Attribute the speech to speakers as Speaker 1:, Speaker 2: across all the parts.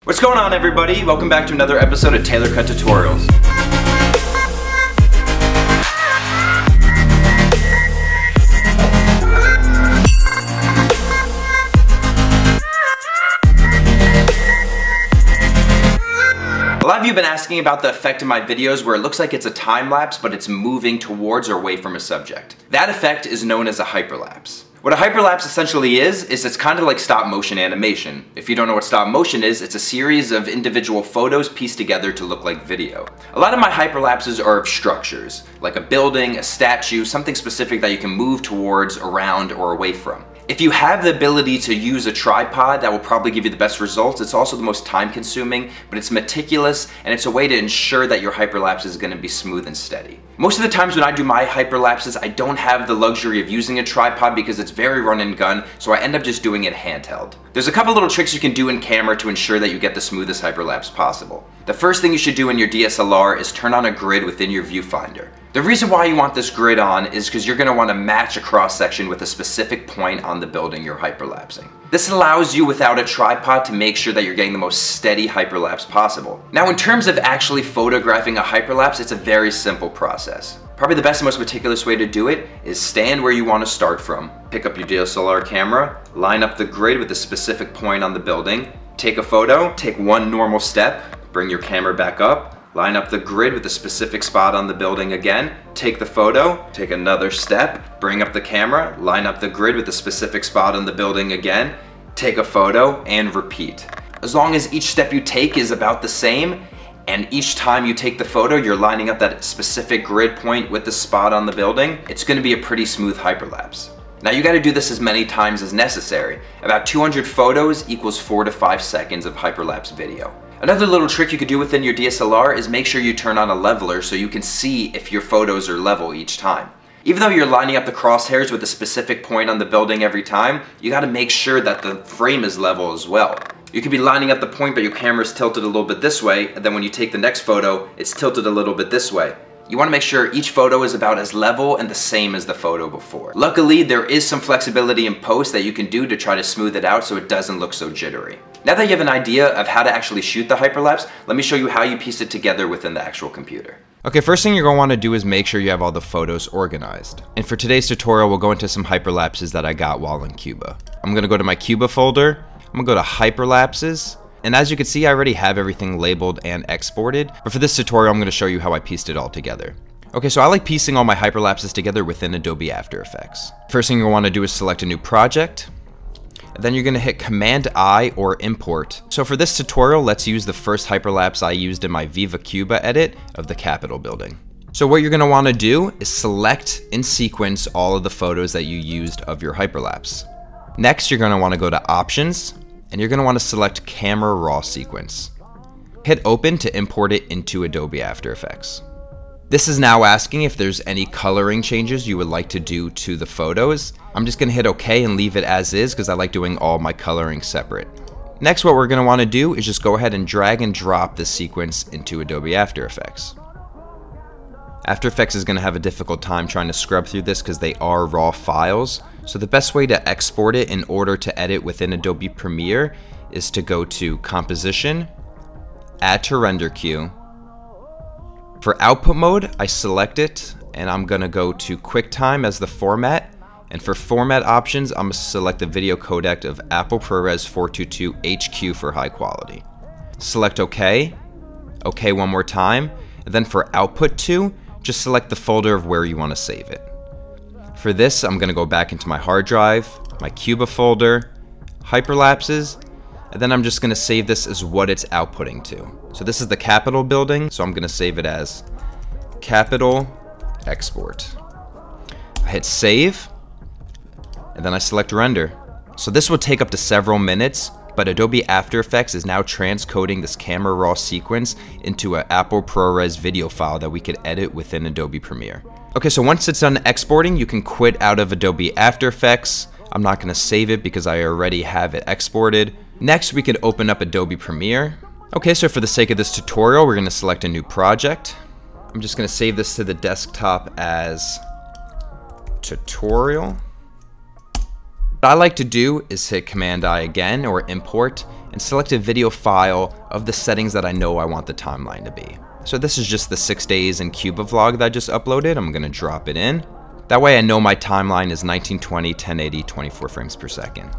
Speaker 1: What's going on, everybody? Welcome back to another episode of Taylor Cut Tutorials. A lot of you have been asking about the effect in my videos where it looks like it's a time lapse, but it's moving towards or away from a subject. That effect is known as a hyperlapse. What a hyperlapse essentially is it's kind of like stop motion animation. If you don't know what stop motion is, it's a series of individual photos pieced together to look like video. A lot of my hyperlapses are of structures, like a building, a statue, something specific that you can move towards, around, or away from. If you have the ability to use a tripod, that will probably give you the best results. It's also the most time consuming, but it's meticulous, and it's a way to ensure that your hyperlapse is going to be smooth and steady. Most of the times when I do my hyperlapses, I don't have the luxury of using a tripod because it's very run and gun, so I end up just doing it handheld. There's a couple little tricks you can do in camera to ensure that you get the smoothest hyperlapse possible. The first thing you should do in your DSLR is turn on a grid within your viewfinder. The reason why you want this grid on is because you're going to want to match a cross section with a specific point on the building you're hyperlapsing. This allows you, without a tripod, to make sure that you're getting the most steady hyperlapse possible. Now, in terms of actually photographing a hyperlapse, it's a very simple process. Probably the best and most meticulous way to do it is stand where you want to start from. Pick up your DSLR camera, line up the grid with a specific point on the building, take a photo, take one normal step, bring your camera back up, line up the grid with a specific spot on the building again, take the photo, take another step, bring up the camera, line up the grid with a specific spot on the building again, take a photo, and repeat. As long as each step you take is about the same, and each time you take the photo, you're lining up that specific grid point with the spot on the building, it's gonna be a pretty smooth hyperlapse. Now you gotta do this as many times as necessary. About 200 photos equals 4 to 5 seconds of hyperlapse video. Another little trick you could do within your DSLR is make sure you turn on a leveler so you can see if your photos are level each time. Even though you're lining up the crosshairs with a specific point on the building every time, you gotta make sure that the frame is level as well. You could be lining up the point but your camera's tilted a little bit this way, and then when you take the next photo, it's tilted a little bit this way. You want to make sure each photo is about as level and the same as the photo before. Luckily, there is some flexibility in post that you can do to try to smooth it out so it doesn't look so jittery. Now that you have an idea of how to actually shoot the hyperlapse, let me show you how you piece it together within the actual computer. Okay, first thing you're going to want to do is make sure you have all the photos organized. And for today's tutorial, we'll go into some hyperlapses that I got while in Cuba. I'm going to go to my Cuba folder, I'm going to go to hyperlapses, and as you can see, I already have everything labeled and exported, but for this tutorial, I'm going to show you how I pieced it all together. Okay, so I like piecing all my hyperlapses together within Adobe After Effects. First thing you're going to want to do is select a new project, and then you're going to hit Command-I or Import. So for this tutorial, let's use the first hyperlapse I used in my Viva Cuba edit of the Capitol building. So what you're going to want to do is select in sequence all of the photos that you used of your hyperlapse. Next, you're going to want to go to Options, and you're going to want to select Camera Raw Sequence. Hit Open to import it into Adobe After Effects. This is now asking if there's any coloring changes you would like to do to the photos. I'm just going to hit OK and leave it as is because I like doing all my coloring separate. Next, what we're going to want to do is just go ahead and drag and drop this sequence into Adobe After Effects. After Effects is going to have a difficult time trying to scrub through this because they are raw files. So the best way to export it in order to edit within Adobe Premiere is to go to Composition, Add to Render Queue. For output mode, I select it and I'm going to go to QuickTime as the format. And for format options, I'm going to select the video codec of Apple ProRes 422 HQ for high quality. Select OK, OK one more time, and then for output to, just select the folder of where you want to save it. For this, I'm going to go back into my hard drive, my Cuba folder, hyperlapses, and then I'm just going to save this as what it's outputting to. So this is the Capitol building, so I'm going to save it as Capitol Export. I hit Save, and then I select Render. So this will take up to several minutes, but Adobe After Effects is now transcoding this camera raw sequence into an Apple ProRes video file that we could edit within Adobe Premiere. Okay, so once it's done exporting, you can quit out of Adobe After Effects. I'm not going to save it because I already have it exported. Next, we could open up Adobe Premiere. Okay, so for the sake of this tutorial, we're going to select a new project. I'm just going to save this to the desktop as tutorial. What I like to do is hit Command-I again or Import, and select a video file of the settings that I know I want the timeline to be. So this is just the 6 days in Cuba vlog that I just uploaded. I'm gonna drop it in. That way I know my timeline is 1920, 1080, 24 frames per second.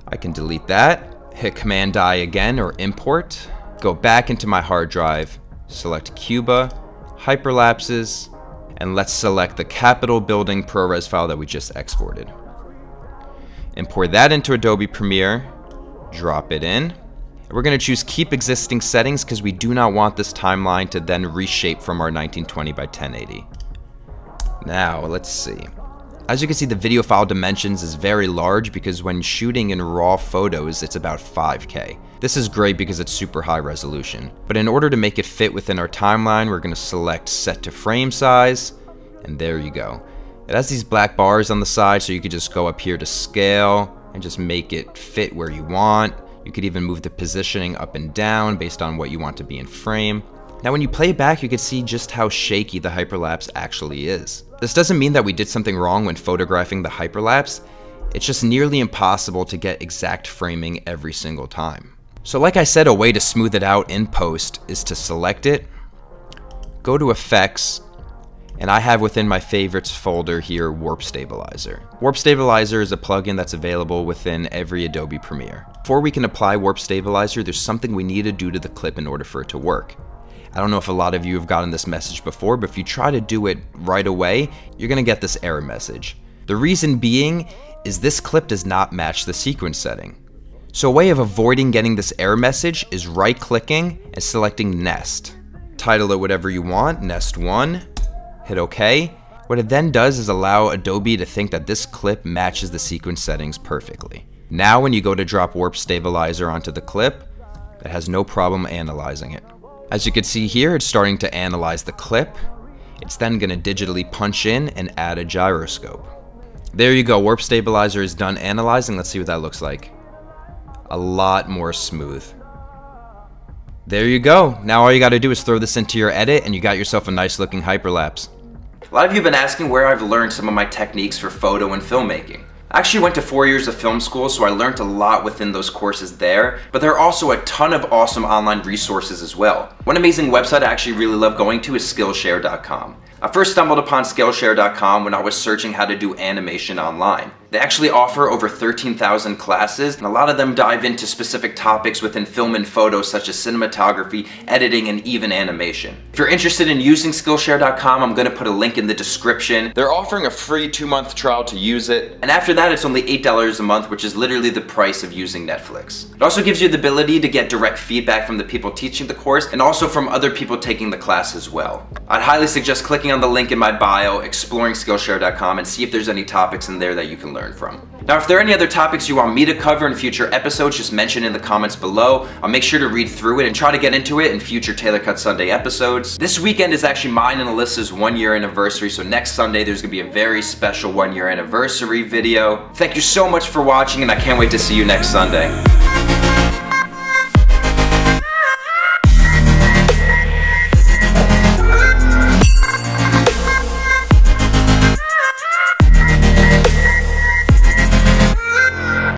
Speaker 1: I can delete that, hit Command-I again or import, go back into my hard drive, select Cuba, hyperlapses, and let's select the Capitol building ProRes file that we just exported. Import that into Adobe Premiere, drop it in. We're going to choose keep existing settings because we do not want this timeline to then reshape from our 1920 by 1080. Now, let's see. As you can see, the video file dimensions is very large because when shooting in raw photos, it's about 5K. This is great because it's super high resolution. But in order to make it fit within our timeline, we're going to select set to frame size, and there you go. It has these black bars on the side, so you could just go up here to scale and just make it fit where you want. You could even move the positioning up and down based on what you want to be in frame. Now when you play back, you can see just how shaky the hyperlapse actually is. This doesn't mean that we did something wrong when photographing the hyperlapse. It's just nearly impossible to get exact framing every single time. So like I said, a way to smooth it out in post is to select it, go to Effects, and I have within my favorites folder here Warp Stabiliser. Warp Stabiliser is a plugin that's available within every Adobe Premiere. Before we can apply Warp Stabiliser, there's something we need to do to the clip in order for it to work. I don't know if a lot of you have gotten this message before, but if you try to do it right away, you're gonna get this error message. The reason being is this clip does not match the sequence setting. So a way of avoiding getting this error message is right-clicking and selecting Nest. Title it whatever you want, Nest 1, hit OK. What it then does is allow Adobe to think that this clip matches the sequence settings perfectly. Now when you go to drop Warp Stabiliser onto the clip, it has no problem analyzing it. As you can see here, it's starting to analyze the clip. It's then going to digitally punch in and add a gyroscope. There you go, Warp Stabiliser is done analyzing. Let's see what that looks like. A lot more smooth. There you go. Now all you got to do is throw this into your edit and you got yourself a nice looking hyperlapse. A lot of you have been asking where I've learned some of my techniques for photo and filmmaking. I actually went to 4 years of film school, so I learned a lot within those courses there, but there are also a ton of awesome online resources as well. One amazing website I actually really love going to is Skillshare.com. I first stumbled upon Skillshare.com when I was searching how to do animation online. They actually offer over 13,000 classes, and a lot of them dive into specific topics within film and photo such as cinematography, editing, and even animation. If you're interested in using Skillshare.com, I'm going to put a link in the description. They're offering a free 2-month trial to use it, and after that it's only $8 a month, which is literally the price of using Netflix. It also gives you the ability to get direct feedback from the people teaching the course and also from other people taking the class as well. I'd highly suggest clicking on the link in my bio, exploring Skillshare.com, and see if there's any topics in there that you can learn from. Now, if there are any other topics you want me to cover in future episodes, just mention in the comments below. I'll make sure to read through it and try to get into it in future Taylor Cut Sunday episodes. This weekend is actually mine and Alyssa's 1-year anniversary, so next Sunday there's gonna be a very special 1-year anniversary video. Thank you so much for watching, and I can't wait to see you next Sunday.